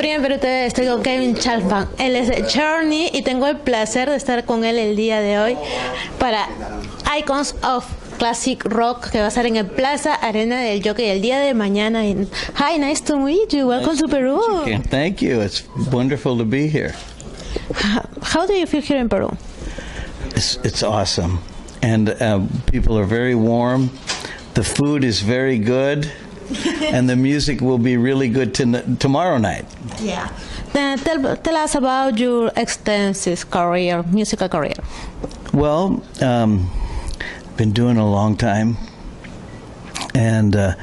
frío en Perú, estoy con Kevin Chalfant. Él es de Journey y tengo el placer de estar con él el día de hoy para Icons of Classic Rock, que va a estar en el Plaza Arena del Jockey el día de mañana. Hi, nice to meet you. Welcome to Peru. Thank you. It's wonderful to be here. How do you feel here in Peru? It's awesome. And people are very warm. The food is very good. And the music will be really good tomorrow night. Yeah. Then tell us about your extensive career, musical career. Well, been doing a long time, and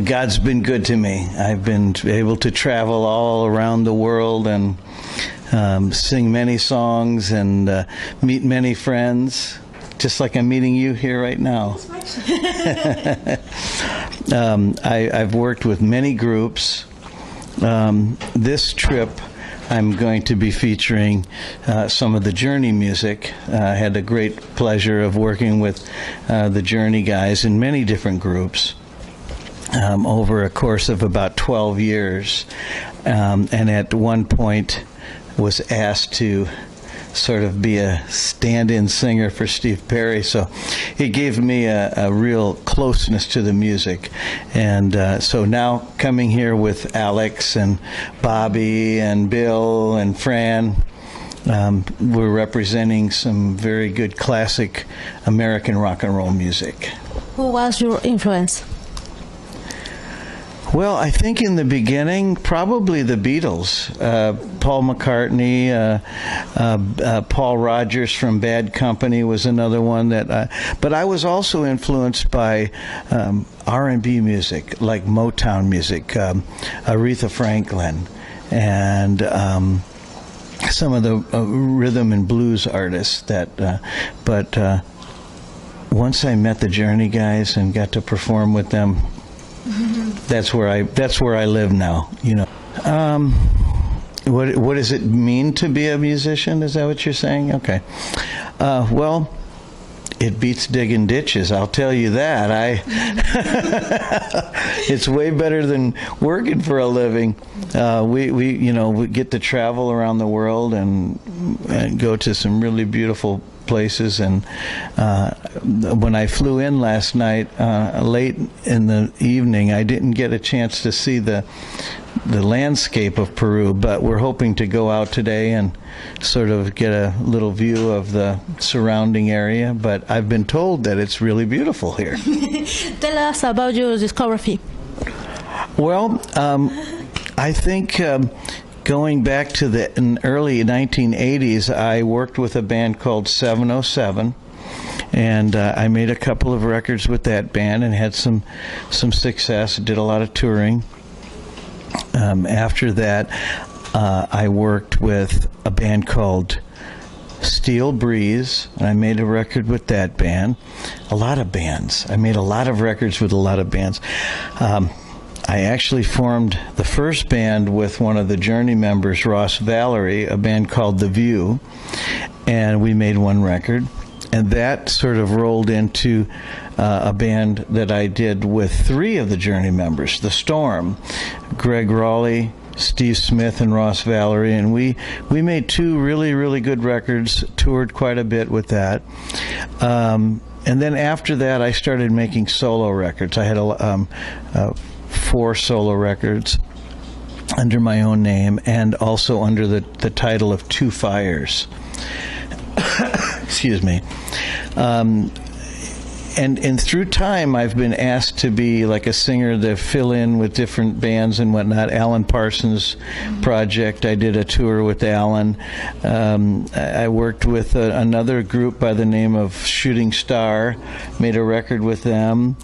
God's been good to me. I've been able to travel all around the world and sing many songs and meet many friends, just like I'm meeting you here right now. I've worked with many groups. This trip, I'm going to be featuring some of the Journey music. I had a great pleasure of working with the Journey guys in many different groups over a course of about 12 years. And at one point was asked to sort of be a stand-in singer for Steve Perry, so it gave me a real closeness to the music. And so now coming here with Alex and Bobby and Bill and Fran, we're representing some very good classic American rock and roll music. Who was your influence? Well, I think in the beginning, probably the Beatles. Paul McCartney, Paul Rogers from Bad Company was another one that. But I was also influenced by R&B music, like Motown music, Aretha Franklin, and some of the rhythm and blues artists. But once I met the Journey guys and got to perform with them. That's where I live now, you know. What does it mean to be a musician? Is that what you're saying? Okay. Well, it beats digging ditches, I'll tell you that. It's way better than working for a living. We get to travel around the world and go to some really beautiful places. And when I flew in last night, late in the evening, I didn't get a chance to see the landscape of Peru, but we're hoping to go out today and sort of get a little view of the surrounding area. But I've been told that it's really beautiful here. Tell us about your discography. Well, I think going back to the early 1980s, I worked with a band called 707, and I made a couple of records with that band and had some success, did a lot of touring. After that, I worked with a band called Steel Breeze, and I made a record with that band. A lot of bands. I made a lot of records with a lot of bands. I actually formed the first band with one of the Journey members, Ross Valerie, a band called The View, and we made one record. And that sort of rolled into a band that I did with three of the Journey members, The Storm, Greg Raleigh, Steve Smith, and Ross Valerie, and we made two really, really good records, toured quite a bit with that. And then after that, I started making solo records. I had 4 solo records under my own name and also under the title of Two Fires. Excuse me. And through time, I've been asked to be like a singer to fill in with different bands and whatnot. Alan Parsons' project, I did a tour with Alan. I worked with another group by the name of Shooting Star, made a record with them.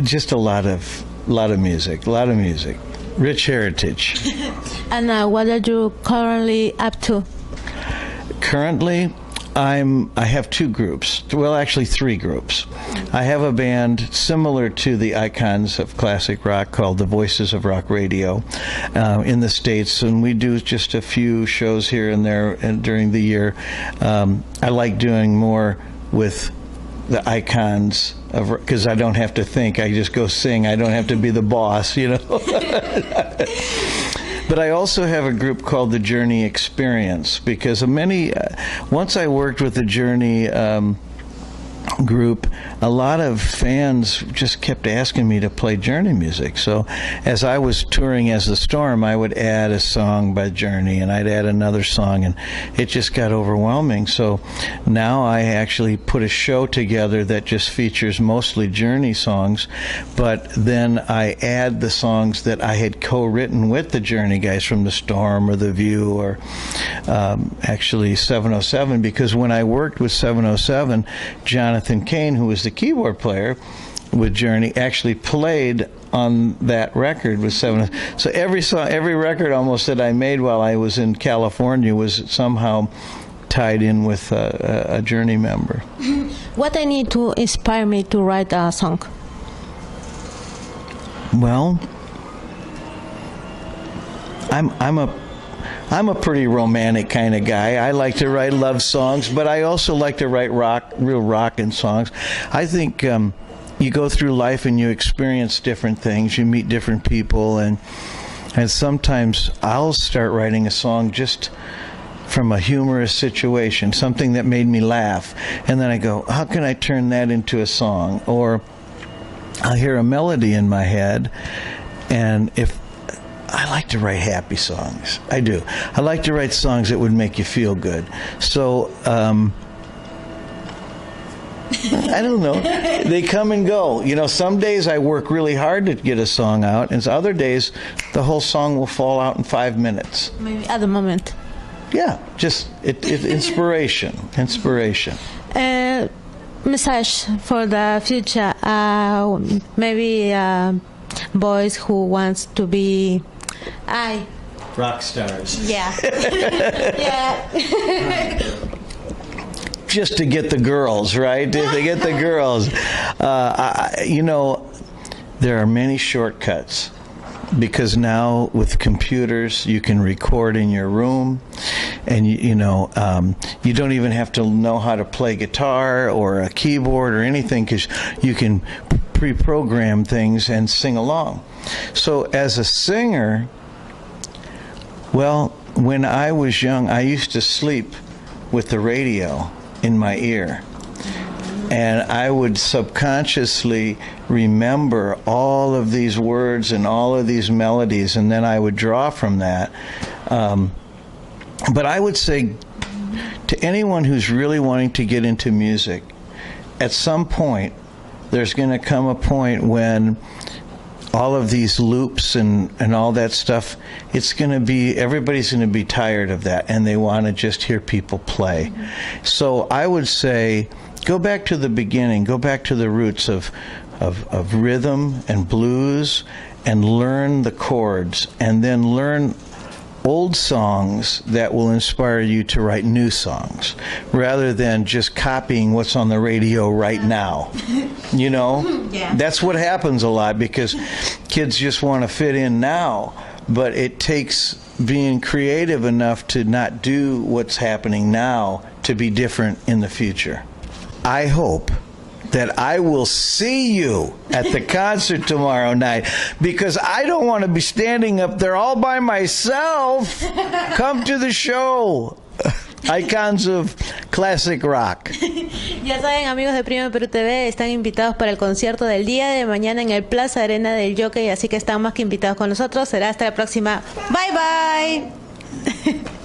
Just a lot of music, rich heritage. And what are you currently up to? Currently, I have 2 groups. Well, actually 3 groups. I have a band similar to the icons of classic rock called the Voices of Rock Radio in the States, and we do just a few shows here and there during the year. I like doing more with the icons of, because I don't have to think, I just go sing. I don't have to be the boss, you know. But I also have a group called the Journey Experience, because once I worked with the Journey group, a lot of fans just kept asking me to play Journey music. So as I was touring as The Storm, I would add a song by Journey, and I'd add another song, and it just got overwhelming. So now I actually put a show together that just features mostly Journey songs, but then I add the songs that I had co-written with the Journey guys from The Storm or The View, or actually 707, because when I worked with 707, Jonathan Cain, who was the keyboard player with Journey, actually played on that record with 707. So every song, every record almost that I made while I was in California was somehow tied in with a Journey member. What I need to inspire me to write a song? Well, I'm a pretty romantic kind of guy. I like to write love songs, but I also like to write real rockin' songs. I think you go through life and you experience different things. You meet different people, and sometimes I'll start writing a song just from a humorous situation, something that made me laugh, and then I go, how can I turn that into a song? Or I'll hear a melody in my head, and I like to write happy songs. I do. I like to write songs that would make you feel good. So, I don't know. They come and go. You know, some days I work really hard to get a song out, and other days the whole song will fall out in 5 minutes. Maybe at the moment. Yeah, just inspiration. Inspiration. Message for the future. Maybe boys who wants to be rock stars. Yeah. Yeah. Just to get the girls, right? To get the girls. You know, there are many shortcuts, because now with computers you can record in your room, and you don't even have to know how to play guitar or a keyboard or anything, because you can pre-program things and sing along. So as a singer, well, when I was young, I used to sleep with the radio in my ear, and I would subconsciously remember all of these words and all of these melodies, and then I would draw from that. But I would say to anyone who's really wanting to get into music, at some point there's going to come a point when all of these loops and all that stuff, everybody's going to be tired of that, and they want to just hear people play. So I would say, go back to the beginning, go back to the roots of rhythm and blues, and learn the chords, and then learn old songs that will inspire you to write new songs, rather than just copying what's on the radio right now. You know? Yeah. That's what happens a lot, because kids just want to fit in now, but it takes being creative enough to not do what's happening now to be different in the future. I hope that I will see you at the concert tomorrow night, because I don't want to be standing up there all by myself. Come to the show. Icons of classic rock. Ya saben, amigos de Primo Perú TV, están invitados para el concierto del día de mañana en el Plaza Arena del Jockey, así que están más que invitados con nosotros. Será hasta la próxima. Bye bye.